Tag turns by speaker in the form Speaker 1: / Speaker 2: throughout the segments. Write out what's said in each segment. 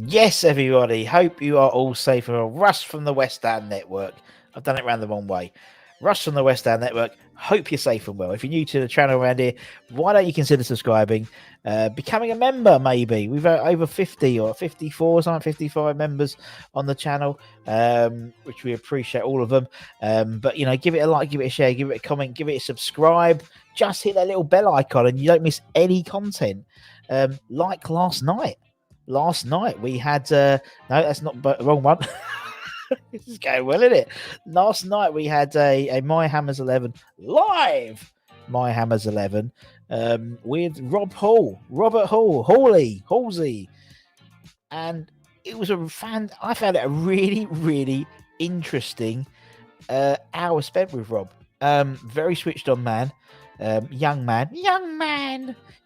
Speaker 1: Yes, everybody. Hope you are all safe for a Russ from the West Ham Network. I've done it round the wrong way. Russ from the West Ham Network. Hope you're safe and well. If you're new to the channel around here, why don't you consider subscribing, becoming a member? Maybe we've over 50 or 54, something 55 members on the channel, which we appreciate all of them. But give it a like, give it a share, give it a comment, give it a subscribe. Just hit that little bell icon, and you don't miss any content. Like last night. Last night we had no, that's not the wrong one. This is going well, isn't it? Last night we had a My Hammers 11 live. My Hammers 11 with Robert Hall, Halsey, and it was I found it a really, really interesting hour spent with Rob. Very switched on man. Young man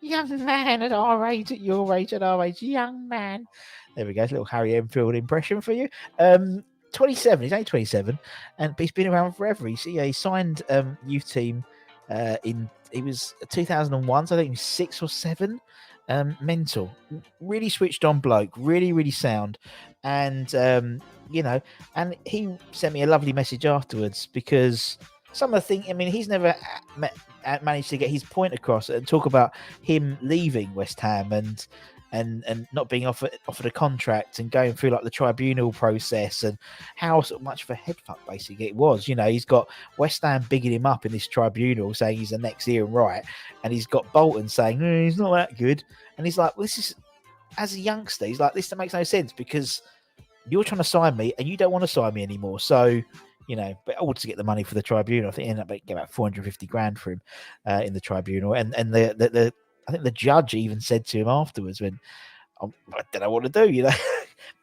Speaker 1: at our age, at your age, at our age, young man. There we go, a little Harry Enfield impression for you. 27, he's only 27, but he's been around forever. He signed youth team it was 2001, so I think he was 6 or 7. Mental, really switched on bloke, really, really sound, and and he sent me a lovely message afterwards because some of the things, he's never managed to get his point across and talk about him leaving West Ham and not being offered a contract and going through like the tribunal process and how sort of much of a headfuck basically it was. He's got West Ham bigging him up in this tribunal saying he's the next Ian Wright, and he's got Bolton saying he's not that good, and he's like, well, this is, as a youngster, he's like, this makes no sense because you're trying to sign me and you don't want to sign me anymore, so but all to get the money for the tribunal. I think he ended up getting about 450 grand for him in the tribunal, and the I think the judge even said to him afterwards, when I don't know what to do,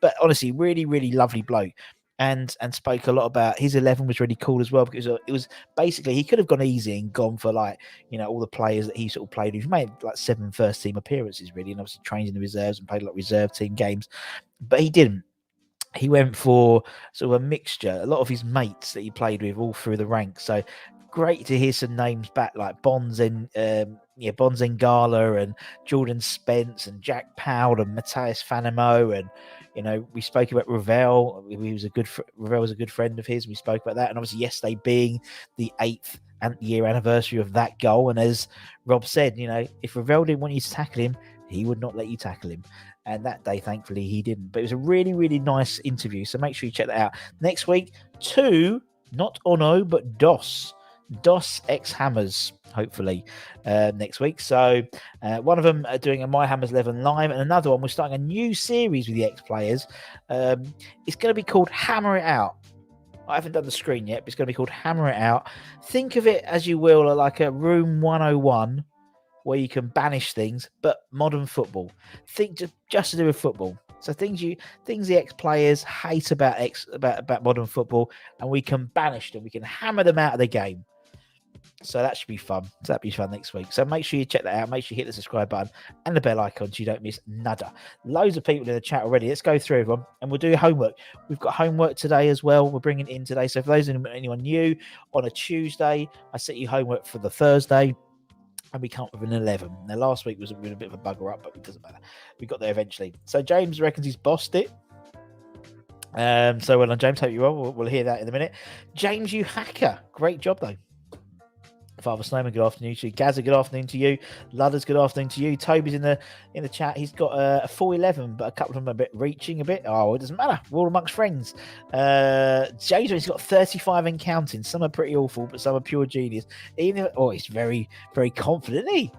Speaker 1: but honestly, really, really lovely bloke, and spoke a lot about his 11 was really cool as well, because it was basically, he could have gone easy and gone for all the players that he sort of played with. He made like 7 first team appearances really, and obviously trained in the reserves and played a lot of reserve team games, but he didn't. He went for sort of a mixture, a lot of his mates that he played with all through the ranks. So great to hear some names back like Bonds Ngala and Jordan Spence and Jack Powell and Matthias Fanimo, and we spoke about Ravel. Ravel was a good friend of his. We spoke about that, and obviously yesterday being the 8th year anniversary of that goal. And as Rob said, if Ravel didn't want you to tackle him, he would not let you tackle him. And that day, thankfully, he didn't. But it was a really, really nice interview. So make sure you check that out. Next week, 2, not Ono, but DOS X Hammers, hopefully, next week. So one of them are doing a My Hammers 11 live, and another one, we're starting a new series with the ex-players. It's going to be called Hammer It Out. I haven't done the screen yet, but it's going to be called Hammer It Out. Think of it, as you will, like a Room 101, where you can banish things, but modern football. Think just to do with football. So things the ex-players hate about modern football, and we can banish them. We can hammer them out of the game. So that should be fun. So that'll be fun next week. So make sure you check that out. Make sure you hit the subscribe button and the bell icon so you don't miss nada. Loads of people in the chat already. Let's go through everyone, and we'll do homework. We've got homework today as well. We're bringing it in today. So for those anyone new, on a Tuesday, I set you homework for the Thursday, and we come up with an 11. Now, last week was a bit of a bugger up, but it doesn't matter. We got there eventually. So James reckons he's bossed it. So well done, James. Hope you will. We'll hear that in a minute. James, you hacker. Great job, though. Father Snowman, good afternoon to you. Gazza, good afternoon to you. Ludders, good afternoon to you. Toby's in the chat. He's got a 411, but a couple of them are reaching a bit. Oh, it doesn't matter. We're all amongst friends. Jason, he's got 35 and counting. Some are pretty awful, but some are pure genius. He's very, very confident, isn't he?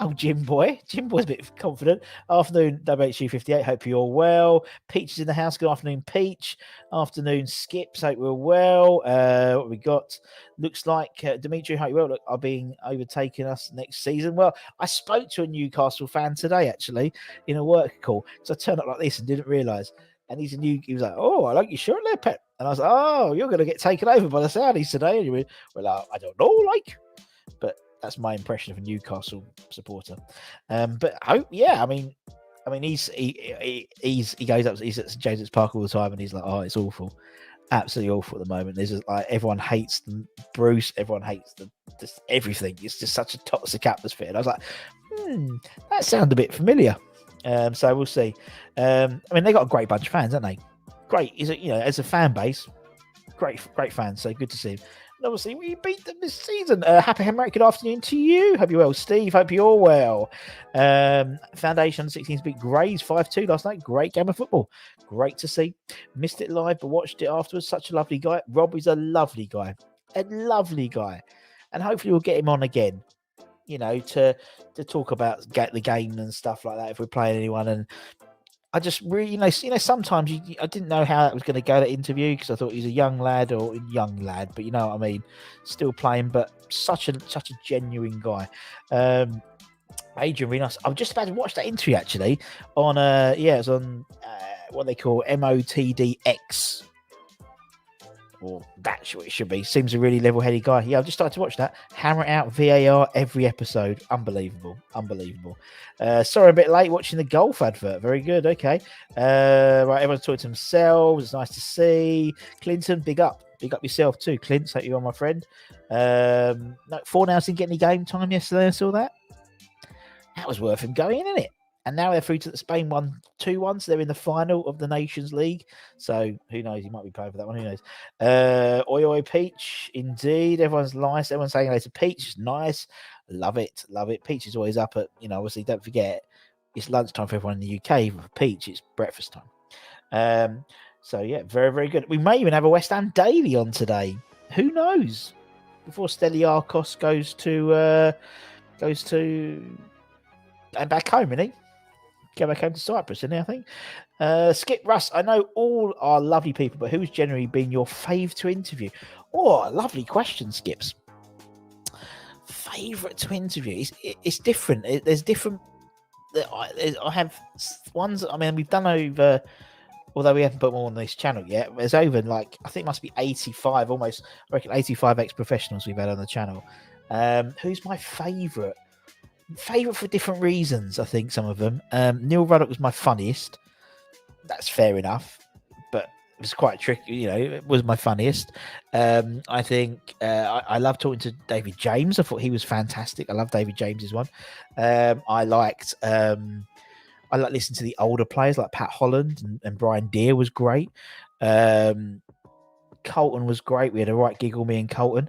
Speaker 1: Oh, Jim Boy's a bit confident. Afternoon, WHU58. Hope you're all well. Peach is in the house. Good afternoon, Peach. Afternoon, Skips. Hope we're well. What we got? Looks like Dimitri. Hope you're well. Look, are being overtaken us next season. Well, I spoke to a Newcastle fan today, actually, in a work call. So I turned up like this and didn't realise. And he was like, "Oh, I like your shirt there, Pep." And I was like, "Oh, you're going to get taken over by the Saudis today." And he went, "Well, I don't know, but." That's my impression of a Newcastle supporter. But he goes up. He's at St James's Park all the time, and he's like, "Oh, it's awful, absolutely awful at the moment." There's like everyone hates them, Bruce. Everyone hates them. Just everything. It's just such a toxic atmosphere. And I was like, that sounds a bit familiar. So we'll see. I mean, they got a great bunch of fans, haven't they? Great, is it? As a fan base, great fans. So good to see him. And obviously, we beat them this season. Happy Hammer, good afternoon to you. Hope you're well, Steve. Hope you're well. Foundation 16s beat Grays 5-2 last night. Great game of football. Great to see. Missed it live, but watched it afterwards. Such a lovely guy. Robbie's a lovely guy. A lovely guy. And hopefully we'll get him on again, to talk about the game and stuff like that if we're playing anyone. And I just really, sometimes I didn't know how that was going to go, that interview, because I thought he's a young lad, but you know what I mean, still playing, but such a genuine guy. Adrian, really nice. I'm just about to watch that interview actually on it was on what they call MOTDX. Or that's what it should be. Seems a really level-headed guy. Yeah, I've just started to watch that. Hammer it out VAR every episode. Unbelievable. Sorry, I'm a bit late watching the golf advert. Very good. Okay. Right, everyone's talking to themselves. It's nice to see. Clinton, big up. Big up yourself too, Clint. Hope you are, my friend. No, Fornals didn't get any game time yesterday. I saw that. That was worth him going, isn't it? And now they're through to the Spain 1-2-1, so they're in the final of the Nations League. So who knows? He might be playing for that one. Who knows? Oi Peach, indeed. Everyone's nice. Everyone's saying hello to Peach. Nice. Love it. Peach is always up at, obviously, don't forget, it's lunchtime for everyone in the UK. For Peach, it's breakfast time. So yeah, very, very good. We may even have a West Ham daily on today. Who knows? Before Steliarkos goes to and back home, isn't he? Go back home to Cyprus, isn't he, I think? Skip Russ, I know all are lovely people, but who's generally been your fave to interview? Oh, lovely question, Skips. Favourite to interview? It's different. There's different. I have ones. I mean, we've done over. Although we haven't put more on this channel yet, there's over I think it must be 85, almost. I reckon 85 ex-professionals we've had on the channel. Who's my favourite? Favourite for different reasons, I think, some of them. Neil Ruddock was my funniest. That's fair enough, but it was quite tricky, it was my funniest. I think I love talking to David James. I thought he was fantastic. I love David James's one. I liked listening to the older players like Pat Holland and Brian Deere was great. Colton was great. We had a right giggle, me and Colton.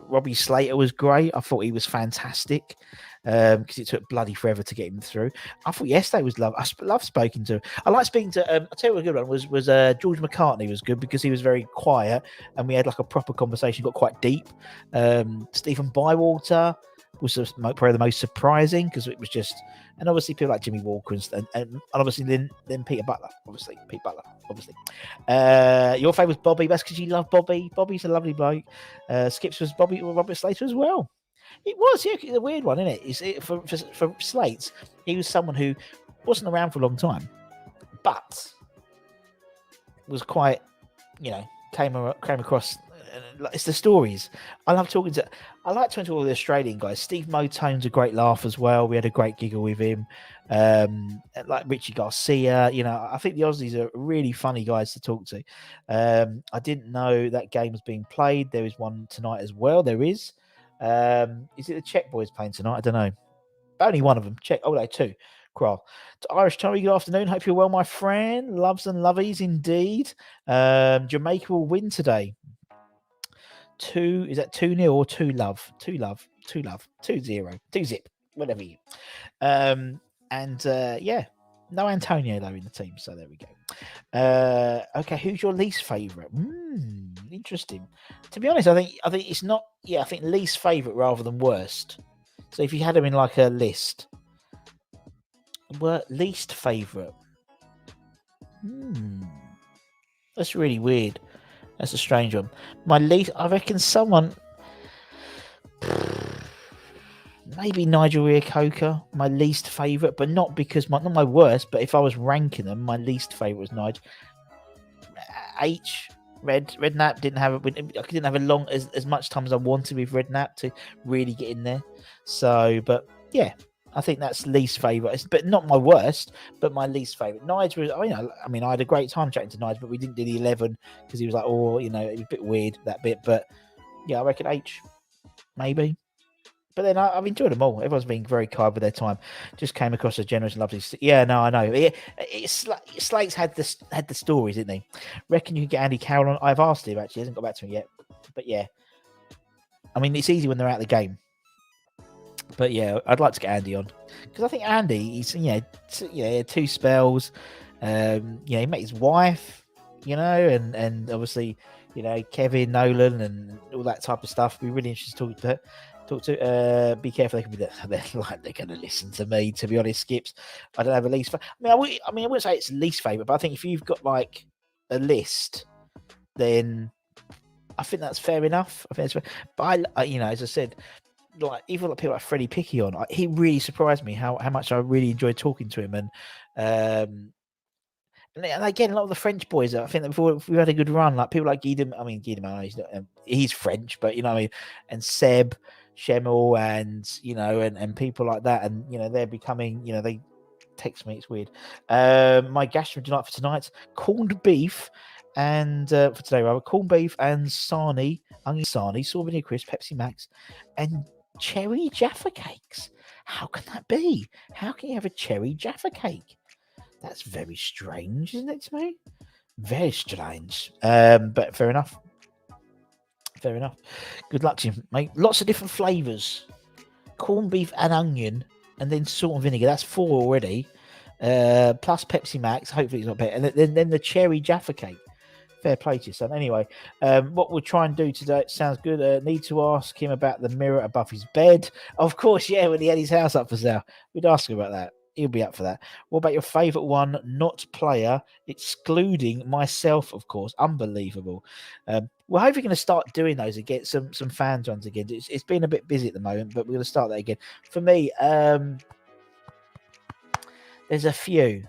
Speaker 1: Robbie Slater was great. I thought he was fantastic because it took bloody forever to get him through. I thought yesterday was love. I love speaking to. I like speaking to. I'll tell you what a good one was George McCartney was good because he was very quiet and we had like a proper conversation. Got quite deep. Stephen Bywater was probably the most surprising because it was just, and obviously people like Jimmy Walker and obviously then Peter Butler, obviously. Your favourite was Bobby. That's because you love Bobby. Bobby's a lovely bloke. Skips was Robert Slater as well. It was, yeah, it's a weird one, isn't it? For Slates, he was someone who wasn't around for a long time, but was quite, came across. It's the stories. I like talking to all the Australian guys. Steve Motone's a great laugh as well. We had a great giggle with him. Like Richie Garcia, I think the Aussies are really funny guys to talk to. I didn't know that game was being played. There is one tonight as well. There is. Is it the Czech boys playing tonight? I don't know. Only one of them. Czech. Oh, no, two. Crawl. To Irish Tommy, good afternoon. Hope you're well, my friend. Loves and lovies indeed. Jamaica will win today. 2, is that 2-0 or 2-love? 2-0, 2-zip, whatever you. Yeah, no Antonio though in the team, so there we go. Okay, who's your least favourite? Interesting. To be honest, I think it's not. Yeah, I think least favourite rather than worst. So if you had them in like a list, least favourite. That's really weird. That's a strange one. My least, I reckon someone, maybe Nigel Reo-Coker, my least favourite, but not because not my worst, but if I was ranking them, my least favourite was Nigel. Redknapp didn't have a long as much time as I wanted with Redknapp to really get in there. So, but yeah, I think that's least favourite, but not my worst, but my least favourite. Nigel was, I mean, I had a great time chatting to Nigel, but we didn't do the 11 because he was like, it was a bit weird that bit. But yeah, I reckon H, maybe. But then I've enjoyed them all. Everyone's been very kind with their time. Just came across a generous and lovely. Yeah, no, I know. Slate's had the stories, didn't he? Reckon you can get Andy Carroll on? I've asked him actually. He hasn't got back to me yet. But yeah, I mean it's easy when they're out of the game. But yeah, I'd like to get Andy on because I think Andy, he's two spells. He met his wife, and obviously, Kevin Nolan and all that type of stuff. Be really interested to talk to. Be careful, they could be they're going to listen to me. To be honest, Skips, I don't have a least. I wouldn't say it's least favorite, but I think if you've got like a list, then I think that's fair enough. I think that's fair. But as I said, like even like people like Freddie Piccion, he really surprised me how much I really enjoyed talking to him, and again a lot of the French boys. I think that before we had a good run, like people like Guidem. I mean Guidem, he's French, but and Seb, Schemmel, and people like that, and they're becoming, they text me. It's weird. My gastro delight for tonight: corned beef, and for today, rather, corned beef and sarnie, onion sarnie, Sauvignon crisp, Pepsi Max, and cherry Jaffa cakes. How can that be? How can you have a cherry Jaffa cake? That's very strange, isn't it, to me? Very strange. But fair enough. Fair enough. Good luck to you, mate. Lots of different flavours. Corned beef and onion, and then salt and vinegar. That's 4 already. Plus Pepsi Max. Hopefully it's not better. And then the cherry Jaffa cake. Fair play to you, son. Anyway, what we'll try and do today, sounds good. Need to ask him about the mirror above his bed. Of course, yeah, when he had his house up for sale. We'd ask him about that. He'll be up for that. What about your favourite one, not player, excluding myself, of course. Unbelievable. We're hopefully going to start doing those again, some fans ones again. It's been a bit busy at the moment, but we're going to start that again. For me, there's a few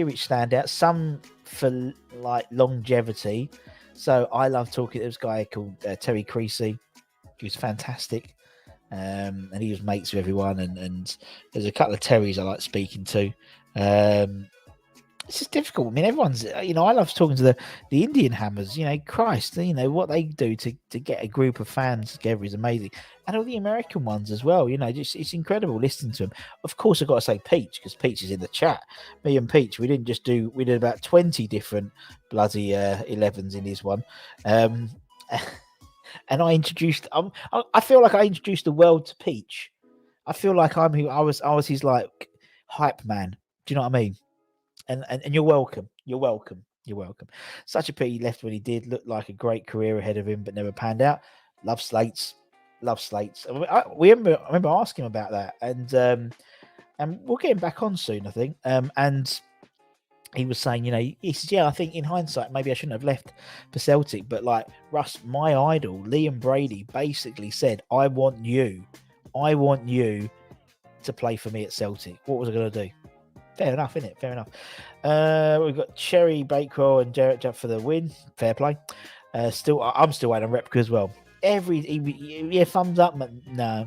Speaker 1: which stand out. Some for like longevity. So I love talking to this guy called Terry Creasy, who's fantastic. And he was mates with everyone. And there's a couple of Terrys I like speaking to. It's just difficult. I mean, everyone's, I love talking to the Indian Hammers, Christ, what they do to get a group of fans together is amazing. And all the American ones as well, it's incredible listening to them. Of course, I've got to say Peach, because Peach is in the chat. Me and Peach, we did about 20 different bloody 11s in his one. And I introduced, I feel like I introduced the world to Peach. I feel like I was his like hype man. Do you know what I mean? And you're welcome. You're welcome. You're welcome. Such a pity he left when he did. Looked like a great career ahead of him, but never panned out. Love Slates. Love Slates. I remember asking him about that, and we'll get him back on soon, I think. And he was saying, he says, yeah, I think in hindsight, maybe I shouldn't have left for Celtic, but like Russ, my idol, Liam Brady, basically said, I want you to play for me at Celtic. What was I going to do? Fair enough, isn't it? Fair enough. We've got Cherry Bakewell and Jarrett Jupp for the win. Fair play. I'm still waiting on Repka as well. Thumbs up, but no.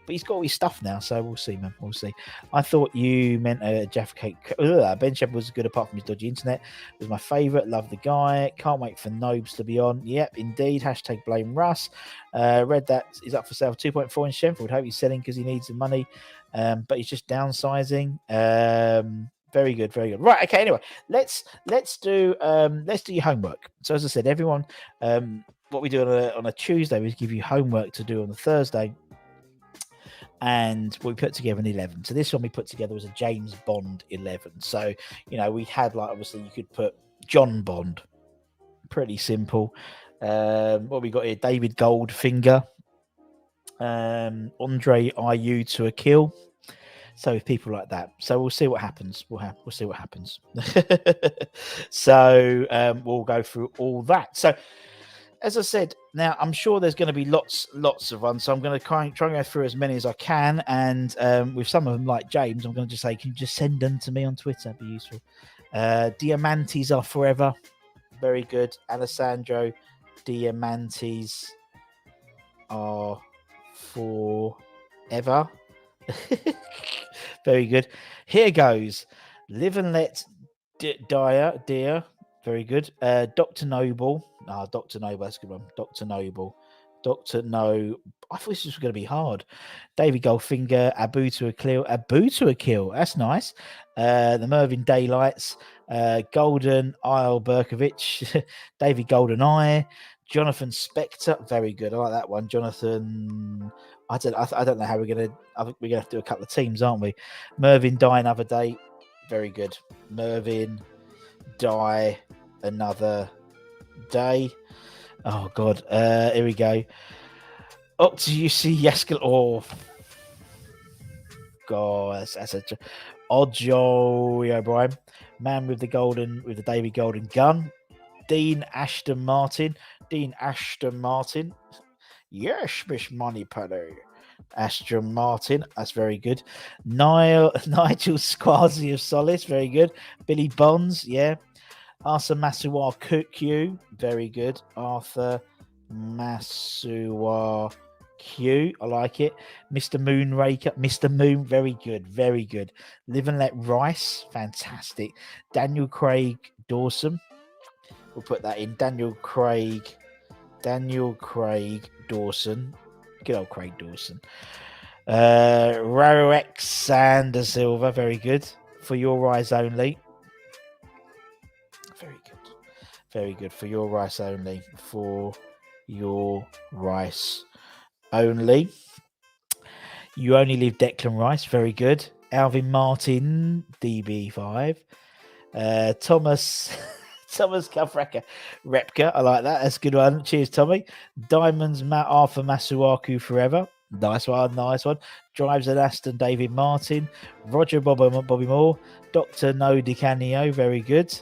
Speaker 1: But he's got all his stuff now, so we'll see, man. We'll see. I thought you meant a Jaffa cake. Ben Shepherd was good apart from his dodgy internet. It was my favourite. Love the guy. Can't wait for Nobes to be on. Yep, indeed. Hashtag blame Russ. Read that he's up for sale 2.4 in Sheffield. Hope he's selling because he needs the money. But he's just downsizing. Very good, very good. Right, okay. Anyway, let's do your homework. So as I said, everyone, what we do on a Tuesday is give you homework to do on the Thursday, and we put together an 11. So this one we put together was a James Bond 11. So we had like obviously you could put John Bond, pretty simple. What we got here? David Goldfinger, Andre Ayew to a kill. So people like that. So we'll see what happens. We'll see what happens. So we'll go through all that. So as I said, now I'm sure there's going to be lots of ones. So I'm going to try and go through as many as I can. And with some of them, like James, I'm going to just say, can you just send them to me on Twitter? That'd be useful. Diamantes are forever. Very good. Alessandro, Diamantes are forever. Very good. Here goes. Live and let dear. Very good. Dr. Noble. Dr. Noble. That's a good one. Dr. Noble. Doctor No. I thought this was going to be hard. David Goldfinger, Abu to a kill. That's nice. The Mervyn Daylights, Golden Isle Berkovich, David Golden Eye, Jonathan Spector. Very good. I like that one. Jonathan. I don't know how we're gonna. I think we're gonna have to do a couple of teams, aren't we? Mervyn Die Another Day. Very good. Mervyn Die Another Day. Oh God. Here we go. Up to you see Yeskel. Oh God, that's a Ojo O'Brien, man with the David Golden gun. Dean Ashton Martin. Yes, Miss Moneypenny. Ashton Martin. That's very good. Nigel Squarzy of Solace. Very good. Billy Bonds. Yeah. Arthur Masuwa Q. Very good. Arthur Masuwa Q. I like it. Mr. Moonraker. Mr. Moon. Very good. Very good. Live and Let Rice. Fantastic. Daniel Craig Dawson. We'll put that in. Daniel Craig Dawson. Good old Craig Dawson. Raroex Sander Silva. Very good. For Your Eyes Only. Very good. Very good. For Your Rice Only. For Your Rice Only. You Only Live Declan Rice. Very good. Alvin Martin, DB5. Thomas Kafraka Repka. I like that. That's a good one. Cheers, Tommy. Diamonds, Matt Arthur Masuaku Forever. Nice one. Drives an Aston, David Martin. Roger Bobby Moore. Dr. No DiCanio. Very good.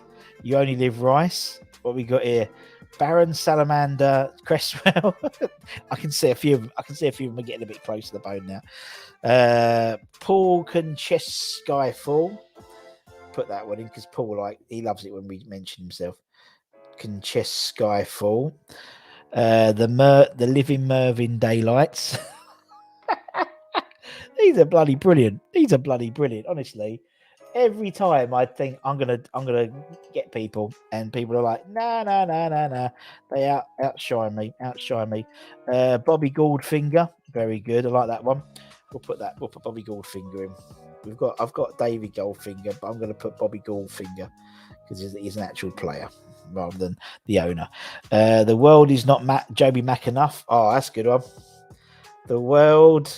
Speaker 1: You Only Live Rice. What we got here? Baron Salamander Cresswell. I can see a few of them are getting a bit close to the bone now. Paul Conches Skyfall. Put that one in because Paul, he loves it when we mention himself. Conches Skyfall. The Living Mervyn Daylights. These are bloody brilliant. Honestly, every time I think I'm gonna get people, and people are like, nah. They outshine me. Bobby Goldfinger, very good. I like that one. We'll put Bobby Goldfinger in. I've got David Goldfinger, but I'm going to put Bobby Goldfinger because he's an actual player rather than the owner. The world is not Joby Mac enough. Oh, that's a good one. The world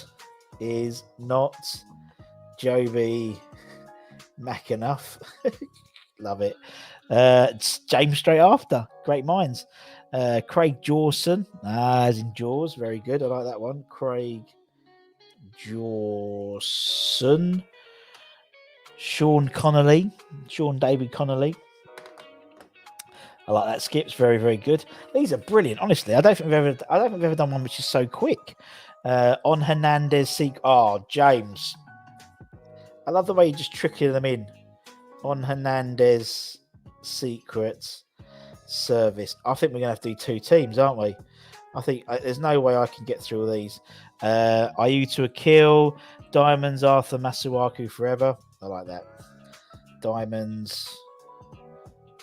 Speaker 1: is not Joby Mac enough. Love it. It's James straight after. Great minds. Craig Jawson, as in Jaws. Very good. I like that one. Craig Jawson. Sean David Connolly. I like that. Skips very, very good. These are brilliant. Honestly, I don't think we've ever done one which is so quick. On Hernandez, James. I love the way you're just tricking them in. On Hernandez, Secret Service. I think we're going to have to do two teams, aren't we? I think there's no way I can get through all these. Are You to a Kill? Diamonds, Arthur Masuaku Forever. I like that. Diamonds,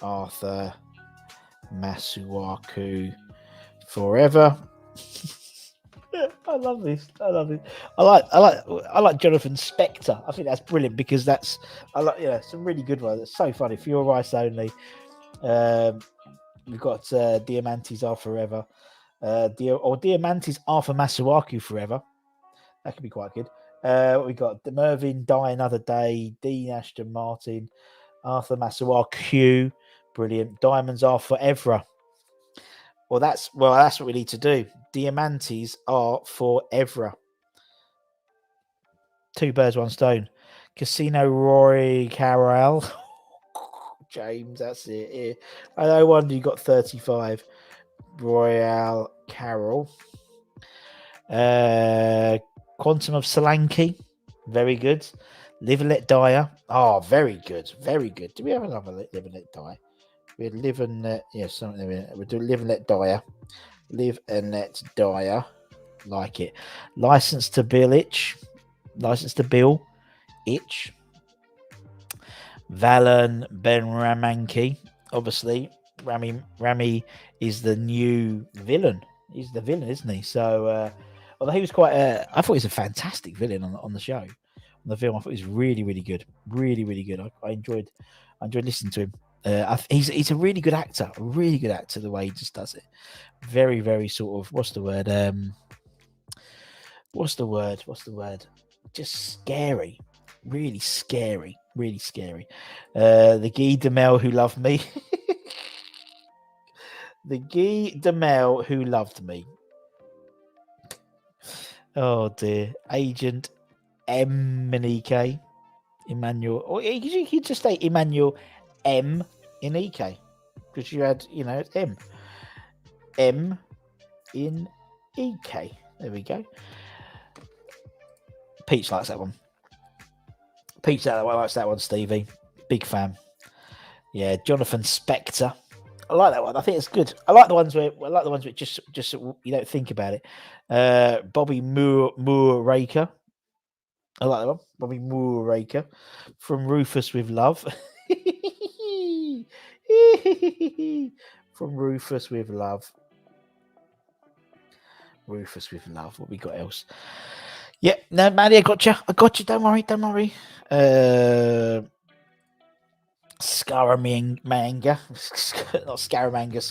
Speaker 1: Arthur Masuaku Forever. I love this. I like Jonathan Spector. I think that's brilliant because some really good ones. It's so funny. For Your Rice Only. We've got Diamantes Are Forever. Diamantes Arthur Masuaku Forever. That could be quite good. We got the Mervyn Die Another Day, Dean Ashton Martin, Arthur Masuaku Q, brilliant. Diamonds Are Forever. Well, that's what we need to do. Diamantes Are Forever. Two birds, one stone. Casino Roy Carroll. James, that's it. Here. No wonder you got 35. Royale Carroll. Quantum of Solanke, very good. Live and Let Die. Oh, very good. Do we have another Live and Let Die? We had Live and Let, something. We'll do Live and Let Die. Live and Let Die. Like it. License to Bill Itch. Valen Ben Ramanki. Obviously, Rami is the new villain He's the villain, isn't he? So, although he was quite, I thought he was a fantastic villain on the show, on the film. I thought he was really, really good, really, really good. I enjoyed listening to him. He's a really good actor, the way he just does it. Very, very sort of, what's the word? What's the word? Just scary, really scary, really scary. The Guy Demel who loved me. The Guy Demel who loved me. Oh dear, Agent Emenike, Emmanuel, or you could just say Emmanuel M in EK, because you had, M in EK. There we go. Peach likes that one. Likes that one, Stevie. Big fan. Yeah, Jonathan Spector. I like that one. I think it's good. I like the ones where just you don't think about it. Bobby Moore Raker. I like that one. Bobby Moore Raker from Rufus with Love. From Rufus with Love. Rufus with Love. What we got else? Yeah, no, Maddie, I got you. Don't worry. Scaramanga, not Scaramanga,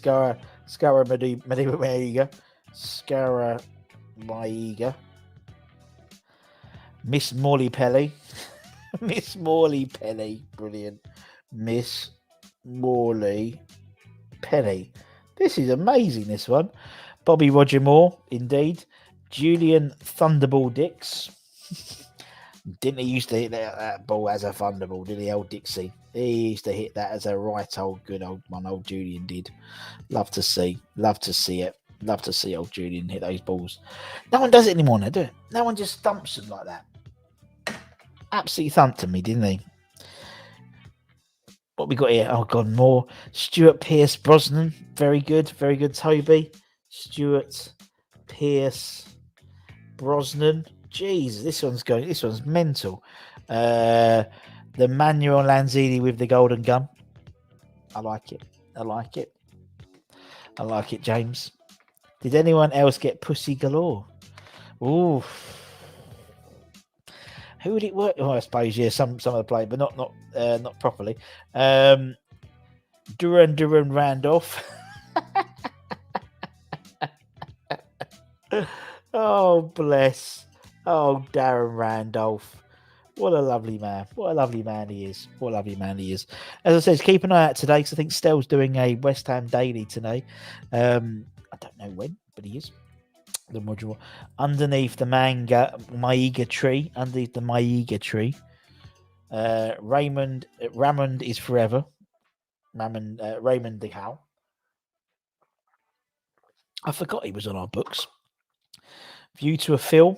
Speaker 1: Scaramanga, Scaramanga, Miss Morley Pelly, Miss Morley Pelly, brilliant, Miss Morley Pelly. This is amazing. This one, Bobby Roger Moore, indeed, Julian Thunderball Dix. Didn't he used to hit that ball as a thunderball, did he, old Dixie? He used to hit that as a right old good old one, old Julian did. Love to see it. Love to see old Julian hit those balls. No one does it anymore now, do it? No one just thumps them like that. Absolutely thumped me, didn't he? What we got here? Oh God, more. Stuart Pierce Brosnan, very good, Toby. Stuart Pierce Brosnan. Jeez, this one's mental. The Manuel Lanzini with the golden gun. I like it, James. Did anyone else get pussy galore? Ooh. Who would it work? Oh, I suppose, yeah, some of the play, but not properly. Duran Randolph. Oh, bless. Oh, Darren Randolph. What a lovely man. He is. As I said, keep an eye out today, because I think Stell's doing a West Ham Daily today. I don't know when, but he is. The module underneath the Maiga tree. Raymond is forever. Raymond DeHal. I forgot he was on our books. View to a film.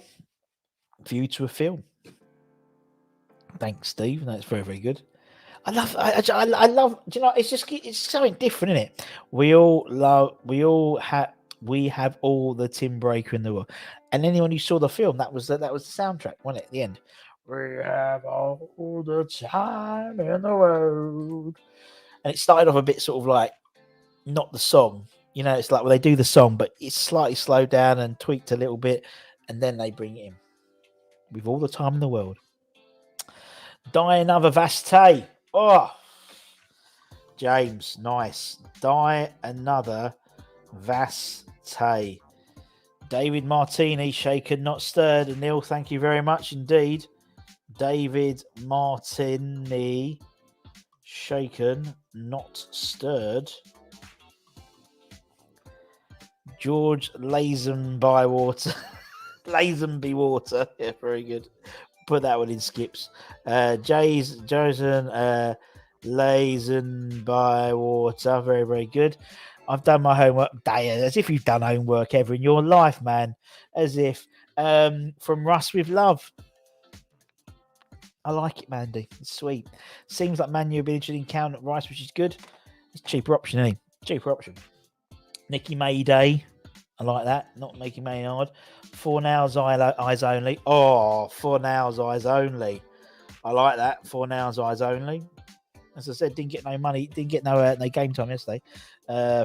Speaker 1: Thanks, Steve. That's very, very good. I love. Do you know? It's something different, isn't it? We have all the Tim Breaker in the world. And anyone who saw the film, that was the soundtrack, wasn't it? At the end, we have all the time in the world. And it started off a bit sort of like not the song. It's like when they do the song, but it's slightly slowed down and tweaked a little bit, and then they bring it in with all the time in the world. Die another Vaste. Oh, James, nice. Die another Vaste. David Martini, shaken, not stirred. And Neil, thank you very much indeed. David Martini, shaken, not stirred. George Lazenby Water. Lazenby Water. Yeah, very good. Put that one in skips. Josen Lazenby Water. Very, very good. I've done my homework. As if you've done homework ever in your life, man. As if. From Russ with Love. I like it, Mandy. It's sweet. Seems like Manu will be interested in Count Rice, which is good. It's a cheaper option, isn't it? Cheaper option. Nicky Mayday. I like that. Not making May hard. For Now's eyes only. Oh, For Now's eyes only. I like that. For Now's eyes only. As I said, didn't get no money. Didn't get no game time yesterday.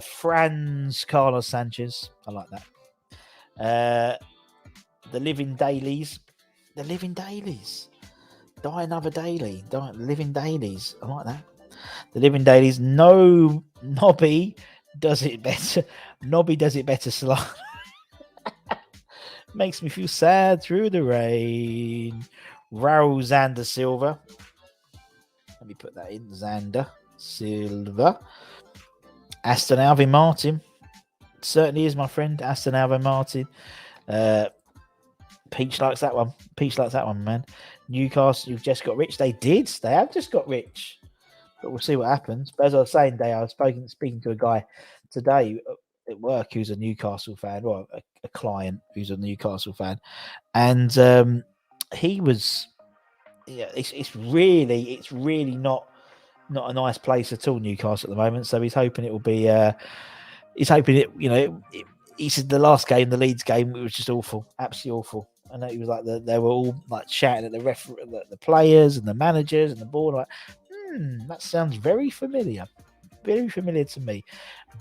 Speaker 1: Franz Carlos Sanchez. I like that. The Living Dailies. The Living Dailies. Die another daily. Living Dailies. I like that. The Living Dailies. No, Nobby does it better. Nobby does it better. Solano. Makes me feel sad through the rain. Raul Xander Silva. Let me put that in. Xander Silva. Aston Alvin Martin. Certainly is my friend. Aston Alvin Martin. Peach likes that one. Peach likes that one, man. Newcastle, you've just got rich. They did. They have just got rich. But we'll see what happens. But as I was saying, Day, I was speaking to a guy today at work who's a Newcastle fan, well, a client who's a Newcastle fan, and he was, yeah, it's really not a nice place at all, Newcastle at the moment. So he's hoping it will be. He's hoping it. He said the last game, the Leeds game, it was just awful, absolutely awful. I know he was like they were all like shouting at the players and the managers and the board. Like, that sounds very familiar to me.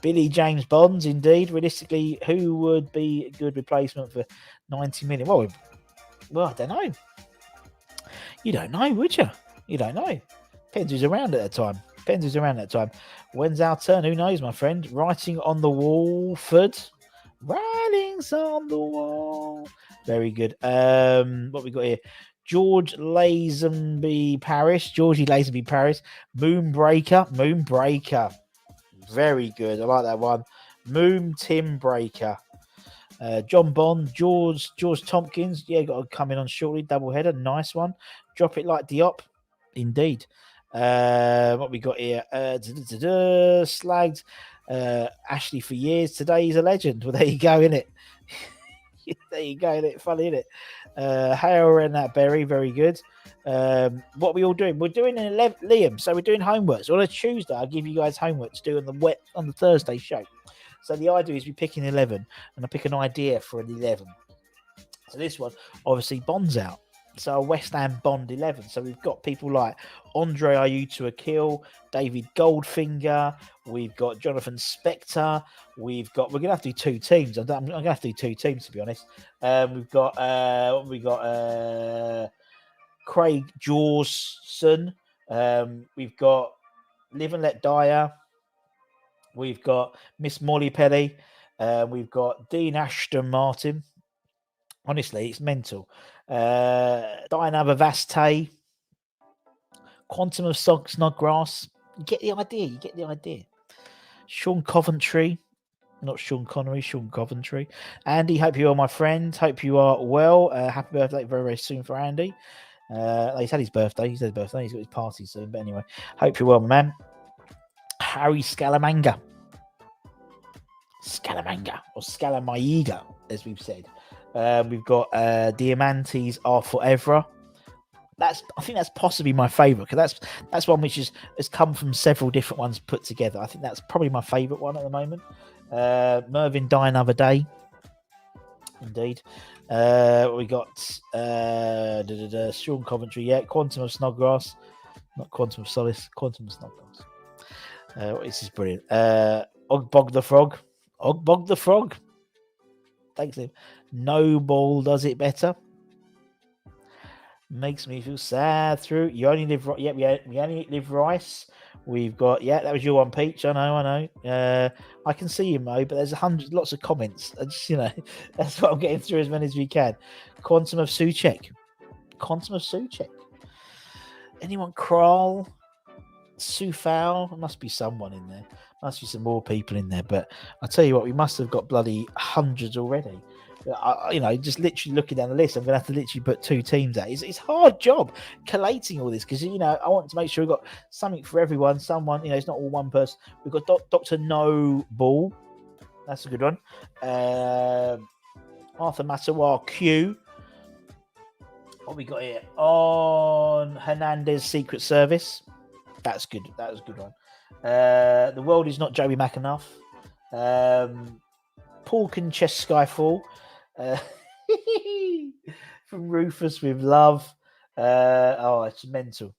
Speaker 1: Billy James Bonds, indeed. Realistically, who would be a good replacement for 90 million? Well, I don't know. You don't know, would you? You don't know. Depends who's around at that time. When's our turn? Who knows, my friend? Writing on the wall, Writings on the wall. Very good. What we got here? Georgie Lazenby Paris. Moonbreaker. Very good. I like that one. Moon Tim Breaker. John Bond, George Tompkins. Yeah, got to come in on shortly. Double header. Nice one. Drop it like Diop. Indeed. What we got here? Slagged Ashley for years. Today he's a legend. Well, there you go, innit? Funny, innit? Hale and that Berry, very good. What are we all doing? We're doing an 11, Liam. So we're doing homework. So on a Tuesday, I'll give you guys homework to do on the Thursday show. So the idea is we pick an 11, and I pick an idea for an 11. So this one, obviously, Bond's out. So a West Ham Bond 11. So we've got people like Andre Ayew to a kill, David Goldfinger. We've got Jonathan Spector. We're going to have to do two teams. I'm going to have to do two teams, to be honest. We've got Craig Jawson. We've got Live and Let Die. We've got Miss Molly Pelly. We've got Dean Ashton Martin. Honestly, it's mental. Diana Vaste. Quantum of Snodgrass. You get the idea. Sean Coventry. Not Sean Connery, Sean Coventry. Andy, hope you are my friend. Hope you are well. Happy birthday very, very soon for Andy. He's had his birthday. He's got his party soon. But anyway, hope you're well, man. Harry Scalamanga or Scalamaiga, as we've said. We've got Diamantes Are Forever. I think that's possibly my favourite, because that's one which has come from several different ones put together. I think that's probably my favourite one at the moment. Mervyn Die Another Day. Indeed. We got Sean Coventry, yeah. Quantum of Snodgrass. Not Quantum of Solace, Quantum of Snodgrass. This is brilliant. Ogbog the Frog. Thanks, Liam. No Ball Does It Better. Makes me feel sad through. You only live. Yeah, we only live rice. We've got. Yeah, that was your one, Peach. I know. I can see you, Mo, but there's lots of comments. Just, that's what I'm getting through as many as we can. Quantum of Suchek. Anyone? Kral? Sufal? There must be someone in there. Must be some more people in there. But I tell you what, we must have got bloody hundreds already. Just literally looking down the list, I'm going to have to literally put two teams out. It's a hard job collating all this, because, I want to make sure we've got something for everyone. Someone, it's not all one person. We've got Dr. No Ball. That's a good one. Arthur Masawa Q. What we got here? On Hernandez Secret Service. That's good. That was a good one. The World Is Not Joey McAnuff. Paul can chest Skyfall. From Rufus with Love. It's mental.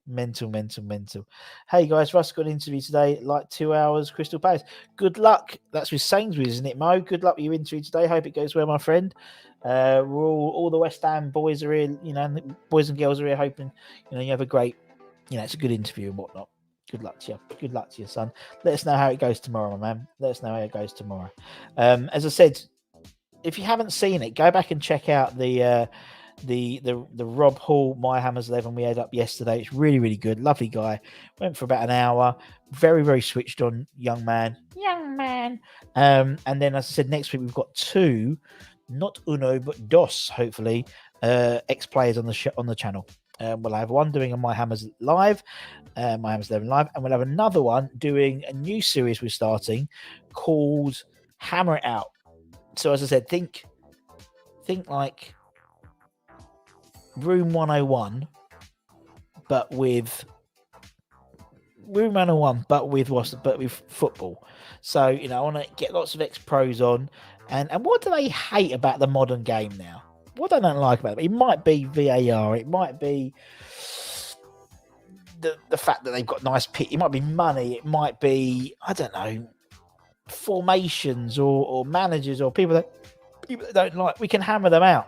Speaker 1: Hey guys, Russ got an interview today, like 2 hours, Crystal Palace. Good luck. That's with Sainsbury's, isn't it, Mo? Good luck with your interview today. Hope it goes well, my friend. We're all the West Ham boys are here, and the boys and girls are here, hoping, you have a great, it's a good interview and whatnot. Good luck to you. Good luck to your son. Let us know how it goes tomorrow, my man. Let us know how it goes tomorrow. As I said, if you haven't seen it, go back and check out the Rob Hall My Hammers 11 we had up yesterday. It's really, really good. Lovely guy. Went for about an hour. Very, very switched on young man. And then, as I said, next week we've got two, not uno but dos, hopefully, ex-players on the channel. We'll have one doing a My Hammers live, My Hammers 11 live, and we'll have another one doing a new series we're starting called Hammer It Out. So, as I said, think like Room 101, but with football. So, I want to get lots of ex-pros on. And what do they hate about the modern game now? What they don't like about it? It might be VAR. It might be the fact that they've got nice pitch. It might be money. It might be, I don't know, formations or managers or people that don't like. We can hammer them out.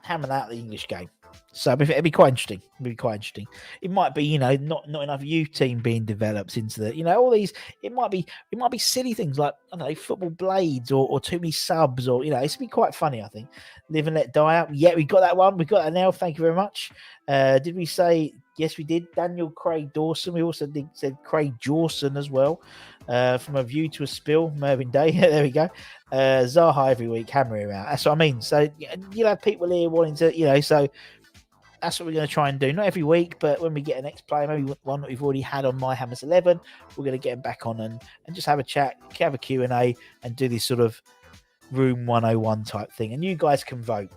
Speaker 1: Hammer out the English game. So it'd be quite interesting. It might be, not enough youth team being developed into the, all these. It might be silly things like, I don't know, football blades or too many subs or, it's be quite funny. I think Live and Let Die Out. Yeah, we got that one. We got that now. Thank you very much. Did we say? Yes, we did. Daniel Craig Dawson. We also said Craig Jawson as well. From a view to a spill, Mervyn Day. There we go. Zaha every week, hammer him out. That's what I mean. So you'll have people here wanting to, so that's what we're going to try and do. Not every week, but when we get an ex-player, maybe one that we've already had on My Hammers 11, we're going to get him back on and just have a chat, have a Q&A, and do this sort of Room 101 type thing. And you guys can vote.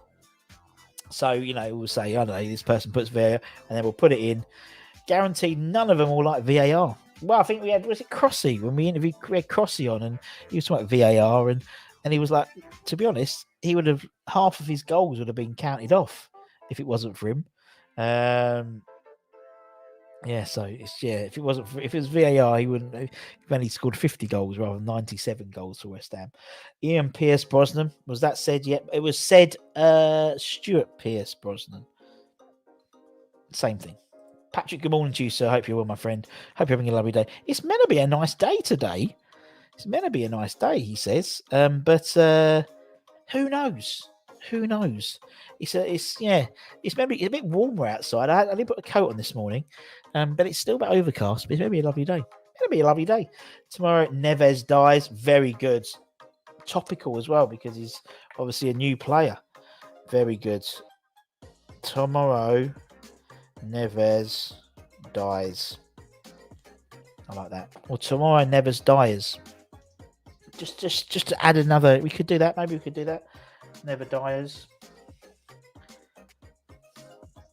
Speaker 1: So, we'll say, I don't know, this person puts VAR, and then we'll put it in. Guaranteed none of them will like VAR. Well, I think we had, was it Crossy? When we interviewed, we had Crossy on, and he was talking about VAR, and he was like, to be honest, he would have, half of his goals would have been counted off if it wasn't for him. So if it was VAR, he wouldn't have only scored 50 goals rather than 97 goals for West Ham. Ian Pierce Brosnan, was that said yet? It was said Stuart Pierce Brosnan. Same thing. Patrick, good morning to you, sir. Hope you're well, my friend. Hope you're having a lovely day. It's meant to be a nice day today. It's meant to be a nice day, he says. But who knows? Who knows? It's maybe a bit warmer outside. I only put a coat on this morning, but it's still a bit overcast. But it's maybe a lovely day. It'll be a lovely day. Tomorrow, Neves dies. Very good. Topical as well because he's obviously a new player. Very good. Tomorrow, Neves dies. I like that. Or tomorrow, Neves dies. Just to add another. We could do that. Maybe we could do that. Never dies.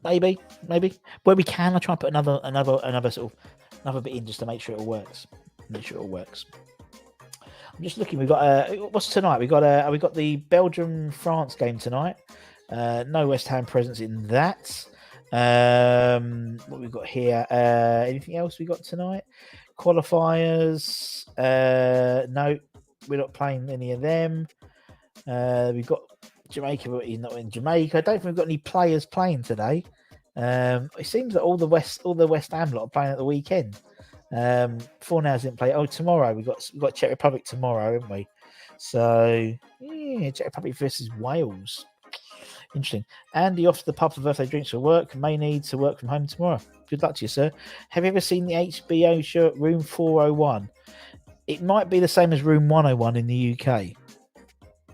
Speaker 1: Maybe. Where we can, I try and put another sort of another bit in just to make sure it all works. I'm just looking. We've got what's tonight? We got the Belgium France game tonight. No West Ham presence in that. What we've got here? Anything else we got tonight? Qualifiers? No, we're not playing any of them. We've got Jamaica, but he's not in Jamaica. I don't think we've got any players playing today. It seems that all the West Ham lot are playing at the weekend. Fornals didn't play. Oh, tomorrow we got Czech Republic tomorrow, haven't we? So Czech Republic versus Wales. Interesting. Andy off to the pub for birthday drinks for work. May need to work from home tomorrow. Good luck to you, sir. Have you ever seen the HBO show Room 401? It might be the same as Room 101 in the UK.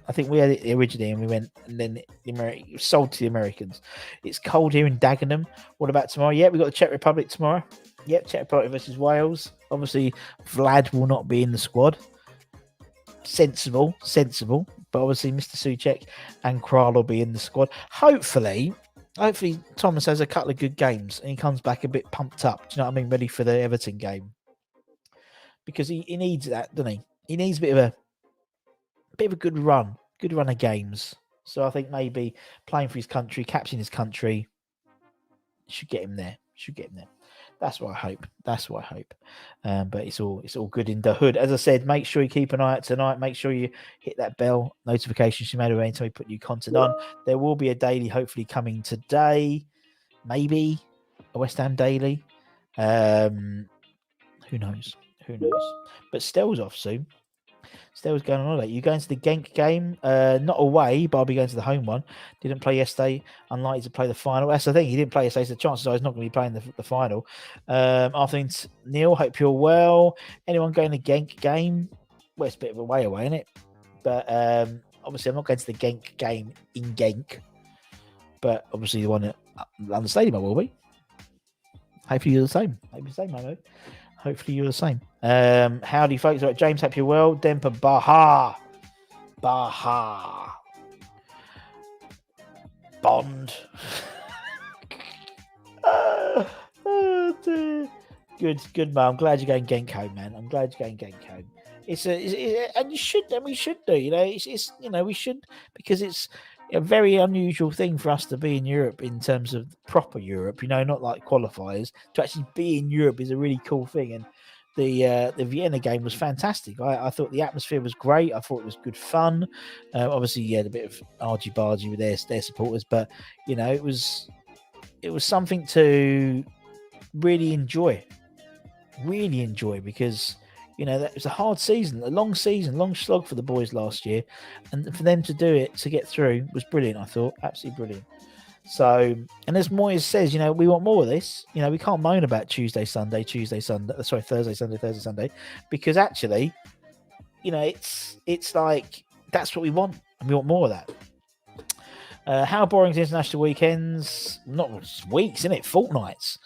Speaker 1: I think we had it originally and we went, and then it was sold to the Americans. It's cold here in Dagenham. What about tomorrow? Yeah, we've got the Czech Republic tomorrow. Yep, Czech Republic versus Wales. Obviously, Vlad will not be in the squad. Sensible. But obviously, Mr. Souček and Kral will be in the squad. Hopefully, Thomas has a couple of good games and he comes back a bit pumped up. Do you know what I mean? Ready for the Everton game. Because he needs that, doesn't he? He needs a bit of a good run of games. So I think maybe playing for his country, captaining his country, should get him there. That's what I hope. But it's all good in the hood. As I said, make sure you keep an eye out tonight. Make sure you hit that bell notification you made away anytime we put new content on. There will be a daily hopefully coming today. Maybe a West Ham daily. Who knows? But Stell's off soon. Stell's going on holiday. You going to the Genk game? Not away, but I'll be going to the home one. Didn't play yesterday. Unlikely to play the final. That's the thing. He didn't play yesterday, so chances are he's not going to be playing the final. Afternoon, Neil. Hope you're well. Anyone going to Genk game? Well, it's a bit of a way away, isn't it? But obviously, I'm not going to the Genk game in Genk. But obviously, the one at London Stadium I will be. Hopefully, you're the same. Hopefully you're the same. Howdy, folks. Right, James, hope you're well. Dempa Baha. Bond. Oh, dear. Good, man. I'm glad you're going Genk home, man. And you should, and we should do. It's we should, because it's a very unusual thing for us to be in Europe in terms of proper Europe. Not like qualifiers. To actually be in Europe is a really cool thing, and the Vienna game was fantastic. I thought the atmosphere was great. I thought it was good fun. Obviously, you had a bit of argy-bargy with their supporters, but it was something to really enjoy because that was a hard season, a long slog for the boys last year, and for them to do it, to get through, was brilliant. I thought absolutely brilliant. So, and as Moyes says, we want more of this. We can't moan about Thursday, Sunday, because actually, it's like that's what we want, and we want more of that. How boring is international weekends? Not weeks, isn't it? Fortnights.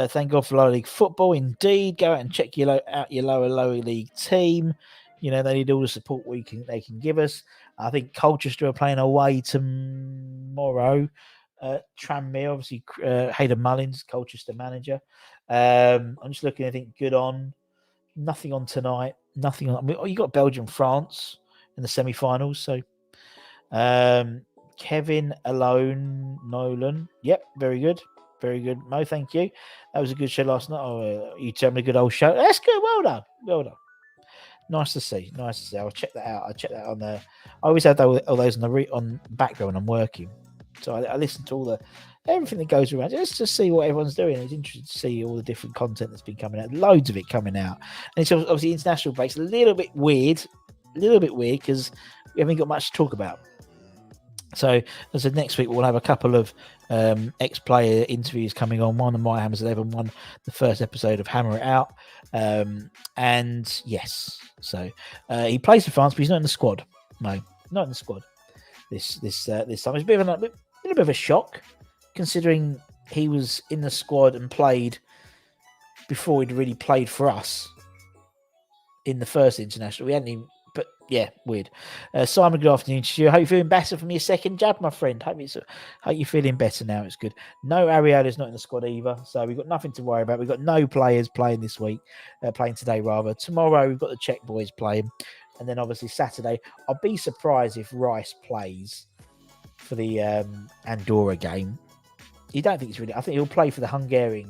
Speaker 1: Thank God for lower league football. Indeed, go out and check out your lower league team. They need all the support they can give us. I think Colchester are playing away tomorrow. Tranmere, obviously, Hayden Mullins, Colchester manager. I'm just looking. I think good on. Nothing on tonight. Nothing on. You got Belgium, France in the semi-finals. So, Kevin alone, Nolan. Yep, very good. Mo, thank you. That was a good show last night. Oh, you tell me a good old show. That's good. Well done. Nice to see. I'll check that out. On the. I always have all those on background when I'm working. So I listen to everything that goes around just to see what everyone's doing. It's interesting to see all the different content that's been coming out. Loads of it coming out, and it's obviously international breaks. A little bit weird because we haven't got much to talk about. So, as I said, next week we'll have a couple of ex-player interviews coming on. One of My Hammers 11, one the first episode of Hammer It Out. And yes, so he plays for France, but he's not in the squad. No, not in the squad this time. It's a bit of a shock, considering he was in the squad and played before he'd really played for us in the first international. We hadn't even. But yeah, weird. Simon, good afternoon to you. Hope you're feeling better from your second jab, my friend. Hope you're feeling better now. It's good. No, Ariola's not in the squad either, so we've got nothing to worry about. We've got no players playing this week, playing today rather. Tomorrow we've got the Czech boys playing, and then obviously Saturday. I'll be surprised if Rice plays for the Andorra game. You don't think it's really? I think he'll play for the Hungary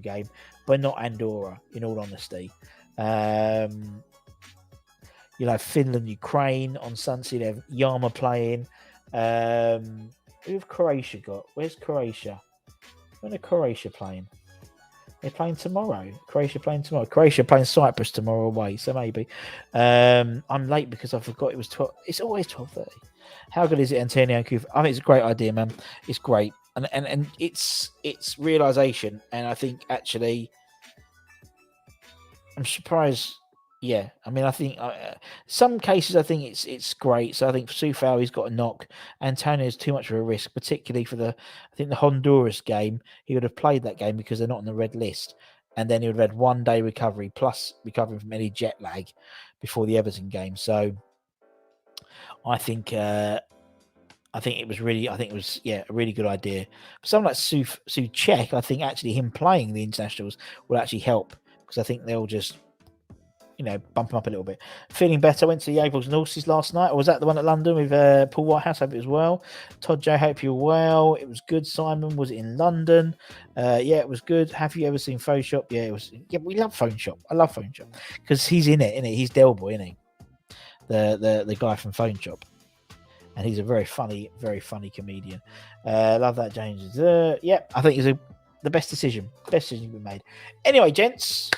Speaker 1: game, but not Andorra. In all honesty. You'll have Finland, Ukraine on Sunday. They have Yama playing. Who have Croatia got? Where's Croatia? When are Croatia playing? They're playing tomorrow. Croatia playing Cyprus tomorrow away. So maybe. I'm late because I forgot it was 12. It's always 12:30. How good is it, Antonio Kufa? I think it's a great idea, man. It's great. And it's realization. And I think actually, I'm surprised. Yeah, I mean, I think some cases I think it's great. So I think for Sufal, he's got a knock. Antonio's too much of a risk, particularly for the Honduras game. He would have played that game because they're not on the red list, and then he would have had 1 day recovery plus recovering from any jet lag before the Everton game. So I think it was a really good idea. For someone like Souček, I think actually him playing the internationals will actually help, because I think they'll just bump him up a little bit. Feeling better. Went to the Aprils and Horses last night. Or was that the one at London with Paul Whitehouse? Hope it was well. Todd J, hope you're well. It was good. Simon, was it in London? Yeah, it was good. Have you ever seen Phone Shop? Yeah, it was. Yeah, we love Phone Shop. I love Phone Shop because he's in it, isn't he? He's Del Boy, isn't he? The guy from Phone Shop. And he's a very funny comedian. Love that, James. Yeah, I think it's the best decision. Best decision we made. Anyway, gents.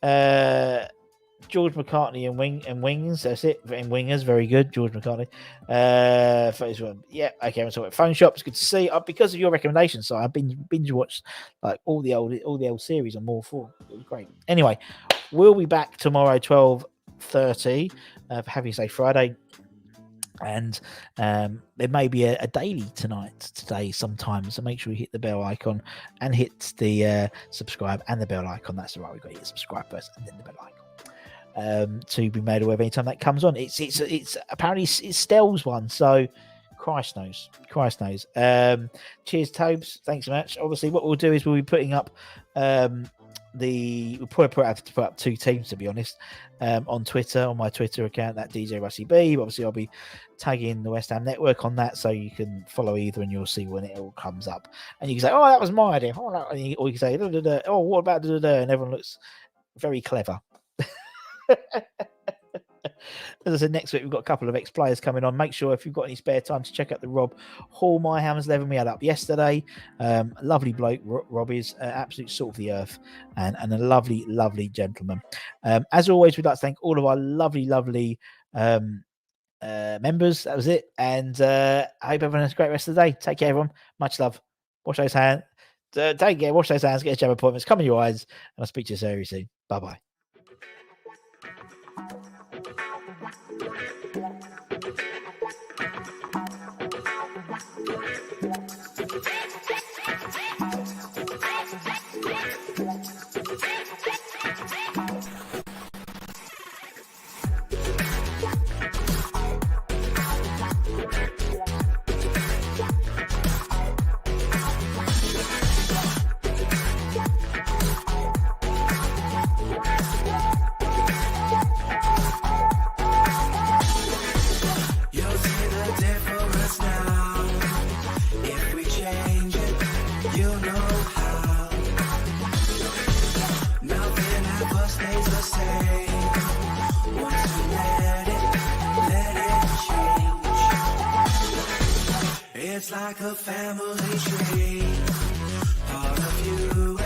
Speaker 1: George McCartney and Wings. That's it. And Wingers, very good. George McCartney. Yeah, okay. I'm talking about Phone Shop. It's good to see. Because of your recommendation, so I've binge watched like all the old series on More 4. It was great. Anyway, we'll be back tomorrow, 12:30 for Happy Say Friday. And there may be a daily today sometime, so make sure you hit the bell icon and hit the subscribe and the bell icon. That's right, we've got to hit subscribe first and then the bell icon to be made aware of any time that comes on. It's apparently it's Stell's one, so Christ knows. Cheers, Tobes, thanks so much. Obviously what we'll do is we'll be putting up we'll probably have to put up 2 teams, to be honest, on Twitter, on my Twitter account, that DJ Rusty B. But obviously, I'll be tagging the West Ham Network on that, so you can follow either, and you'll see when it all comes up. And you can say, "Oh, that was my idea," or you can say, "Oh, what about?" And everyone looks very clever. As I said, next week we've got a couple of ex-players coming on. Make sure if you've got any spare time to check out the Rob Hall My Hammers Level Me up yesterday. Lovely bloke, Rob is absolute salt of the earth and a lovely gentleman. As always, we'd like to thank all of our lovely members. That was it, and I hope everyone has a great rest of the day. Take care, everyone. Much love. Wash those hands. Take care. Wash those hands. Get a jab appointments. Come in your eyes, and I'll speak to you very soon. Bye bye.
Speaker 2: It's like a family tree, part of you